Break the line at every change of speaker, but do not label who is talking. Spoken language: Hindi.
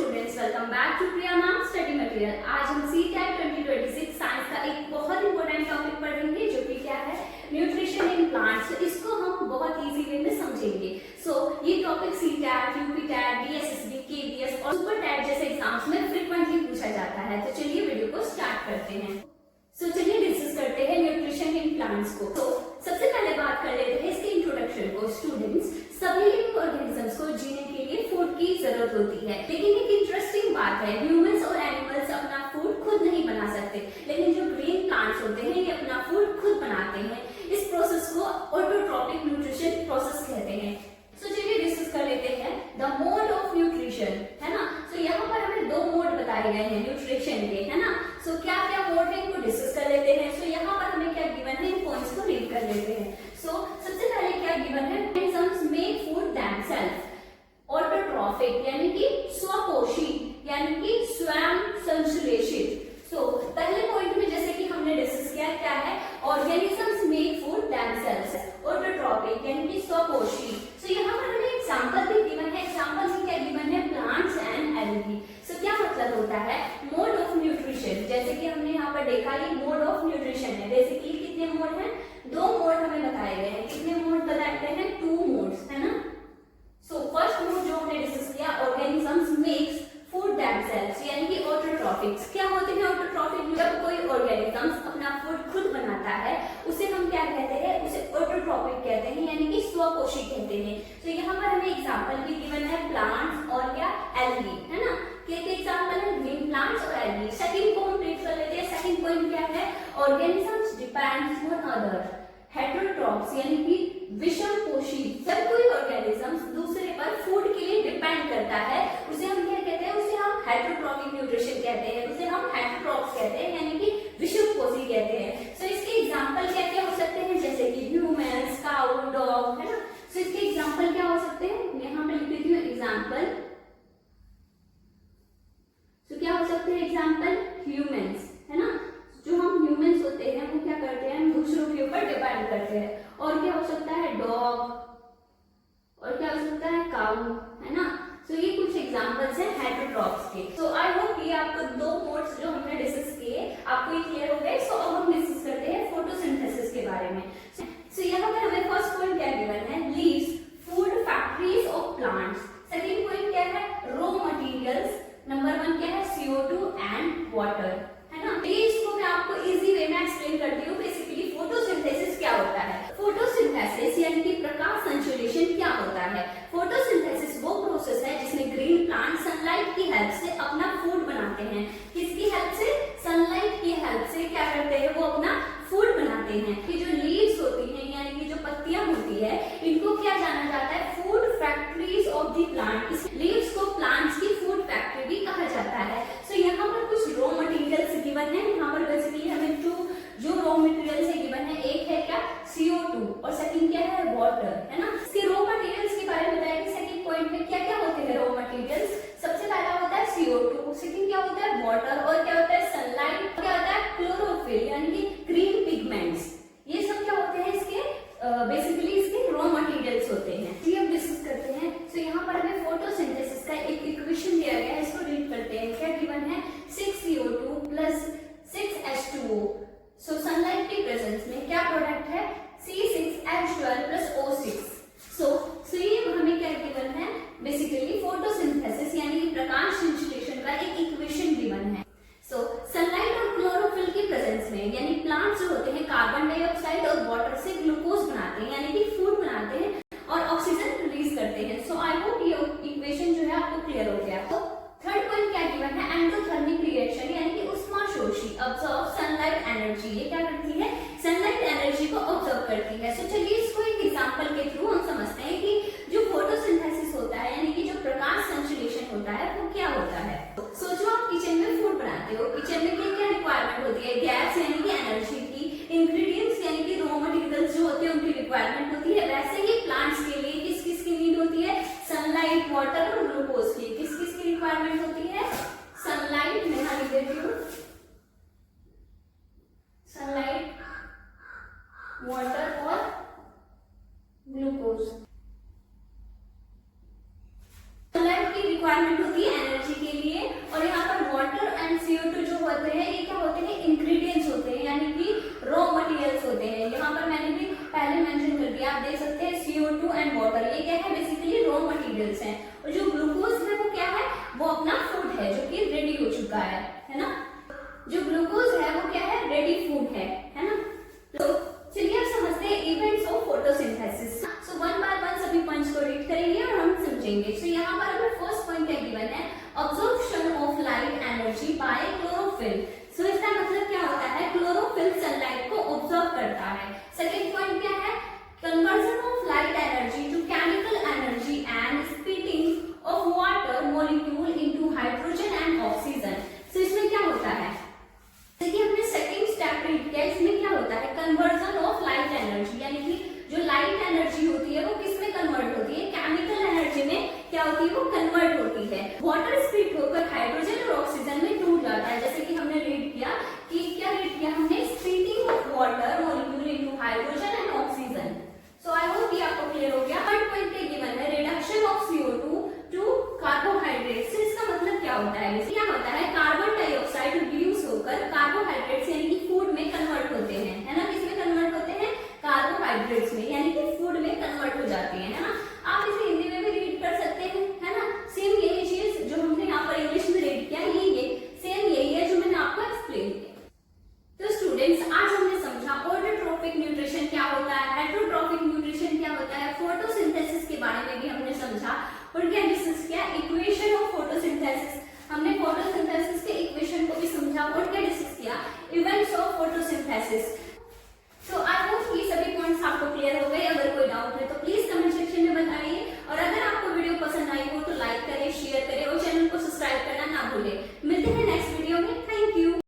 Students, welcome back to Priya ma'am study material. आज हम CTET 2026 साइंस का एक बहुत इंपॉर्टेंट टॉपिक पढ़ेंगे जो कि क्या है, न्यूट्रिशन इन प्लांट्स। इसको हम बहुत इजी वे में समझेंगे। ये topic CTET, UPTET, DSSB, KVS और सुपर टेट जैसे एग्जाम्स में फ्रीक्वेंटली पूछा जाता है। तो चलिए वीडियो को स्टार्ट करते हैं। चलिए डिस्कस करते हैं न्यूट्रिशन इन प्लांट्स को। सबसे पहले बात कर लेते हैं इसके इंट्रोडक्शन को। स्टूडेंट्स, सभी लिविंग ऑर्गेनिजम्स को जीने के लिए फूड की जरूरत होती है, लेकिन एक इंटरेस्टिंग बात है, ह्यूमंस और एनिमल्स अपना फूड खुद नहीं बना सकते, लेकिन जो ग्रीन प्लांट्स होते हैं ये अपना फूड खुद बनाते हैं। इस प्रोसेस को ऑटोट्रॉपिक न्यूट्रिशन प्रोसेस कहते हैं। चलिए डिस्कस कर लेते हैं द मोड ऑफ न्यूट्रिशन, है ना। यहाँ पर हमें दो मोड बताए गए हैं न्यूट्रिशन के, है ना। क्या क्या मोड है इनको डिस्कस कर लेते हैं। यहाँ पर हमें क्या गिवन है, इन पॉइंट्स को रीड कर लेते हैं। सबसे पहले क्या गिवन है, organisms make food themselves, autotrophic यानी कि स्वपोषी यानी कि स्वयं संश्लेषित। पहले पॉइंट में जैसे कि हमने डिस्कस किया, क्या है, organisms make food themselves, autotrophic यानी कि स्वपोषी। यहाँ पर हमें एग्जांपल भी गिवन है। एग्जांपल में क्या गिवन है, प्लांट्स एंड एल्गी। क्या मतलब होता है, मोड ऑफ न्यूट्रिशन। जैसे कि हमने यहाँ पर देखा ये मोड ऑफ न्यूट्रिशन है। बेसिकली कितने मोड हैं, दो मोड हमें बताए गए हैं। कितने मोड बताए गए हैं, 2 मोड्स, है ना। फर्स्ट मोड जो हमने डिस्कस किया, ऑर्गेनिजम्स मेक्स फूड देमसेल्व्स यानी कि ऑटोट्रॉफिक्स। क्या होते हैं ऑटोट्रॉफिक, जब कोई ऑर्गेनिजम्स अपना फूड खुद बनाता है उसे हम क्या कहते हैं, उसे ऑटोट्रॉपिक कहते हैं यानी कि स्वपोषी कहते हैं। यहाँ पर हमें एग्जांपल भी गिवन है, प्लांट्स और क्या, एल्गी, है ना। क्या एग्जांपल है, ग्रीन प्लांट्स और एल्गी। सेकंड को हम रीड कर लेते हैं। सेकंड पॉइंट क्या है, organisms depends on other, heterotrophs यानी कि विषमपोषी। जब कोई ऑर्गेनिजम्स दूसरे पर फूड के लिए डिपेंड करता है उसे हम क्या कहते हैं, उसे हम हेटेरोट्रॉपिक न्यूट्रिशन कहते हैं, उसे हम हेटेरोट्रॉप्स कहते हैं यानी कि विषमपोषी कहते हैं। इसके एग्जांपल क्या क्या हो सकते हैं, जैसे कि ह्यूमंस, काऊ, डॉग, है ना। इसके एग्जांपल क्या हो सकते हैं, यहाँ पे लिख देती हूँ एग्जांपल। क्या हो सकते हैं एग्जांपल, ह्यूमंस, है ना। जो हम ह्यूमंस होते हैं वो क्या करते हैं, हम दूसरों के ऊपर डिपेंड करते हैं। और क्या हो सकता है, डॉग, और क्या हो सकता है, काऊ, है ना। ये कुछ एग्जांपल्स हैं हेटेरोट्रॉप्स के। आई होप ये आपको दो मोड्स जो हमने डिस्कस किए आपको ये क्लियर हो गए। अब हम डिस्कस करते हैं फोटोसिंथेसिस के बारे में। यहाँ पर हमें फर्स्ट पॉइंट क्या गिवन है, leaves, food factories of plants. Second point क्या है, रॉ मटेरियल्स। नंबर 1 क्या है, CO2 एंड वाटर, है ना। इसको मैं आपको इजी वे में एक्सप्लेन करती हूँ। बेसिकली फोटोसिंथेसिस क्या होता है, फोटोसिंथेसिस यानी कि प्रकाश संश्लेषण क्या होता है। फोटोसिंथेसिस वो प्रोसेस है जिसमें ग्रीन प्लांट सनलाइट की हेल्प से अपना फूड बनाते हैं। किसकी हेल्प से, सनलाइट की हेल्प से क्या करते हैं, वो अपना फूड बनाते हैं। ये जो लीव्स होती हैं यानी कि जो पत्तियां होती है, इनको क्या जाना जाता है, food factories of the plant. इस लीव्स को प्लांट्स की फूड फैक्ट्री भी कहा जाता है। यहाँ पर कुछ रॉ मटेरियल्स गिवन है। यहाँ पर बेसिकली हमें जो रॉ मटेरियल्स है गिवन है, एक है क्या, CO2 और सेकंड क्या है, वाटर, है ना। इसके रॉ मटेरियल्स के बारे में बताया कि सेकंड पॉइंट में क्या क्या होते हैं रॉ मटेरियल्स। सबसे पहला होता है CO2, सेकंड क्या होता है, वाटर, और क्या होता है, सनलाइट, क्या होता है, क्लोरोफिल यानी कि ग्रीन पिगमेंट्स। ये सब क्या होते हैं इसके, बेसिकली इसके रॉ मटेरियल्स होते हैं। अब डिस्कस करते हैं। यहाँ पर हमें फोटोसिंथेसिस का एक इक्वेशन दिया गया है, इसको रीड करते हैं। क्या गिवन है, 6CO2 प्लस 6H2O। सनलाइट के प्रेजेंस में क्या प्रोडक्ट है, C6H12 प्लस O6। ये हमें क्या गिवन है, बेसिकली फोटोसिंथेसिस यानी कि प्रकाश संश्लेषण का एक इक्वेशन गिवन है। सनलाइट और क्लोरोफिल की प्रेजेंस में यानी प्लांट्स जो होते हैं कार्बन डाइऑक्साइड और वाटर से ग्लूकोज बनाते हैं यानी कि फूड बनाते हैं और ऑक्सीजन रिलीज करते हैं। आई होप ये इक्वेशन जो है आपको क्लियर हो गया। थर्ड पॉइंट क्या गिवन है, एंडोथर्मिक बोले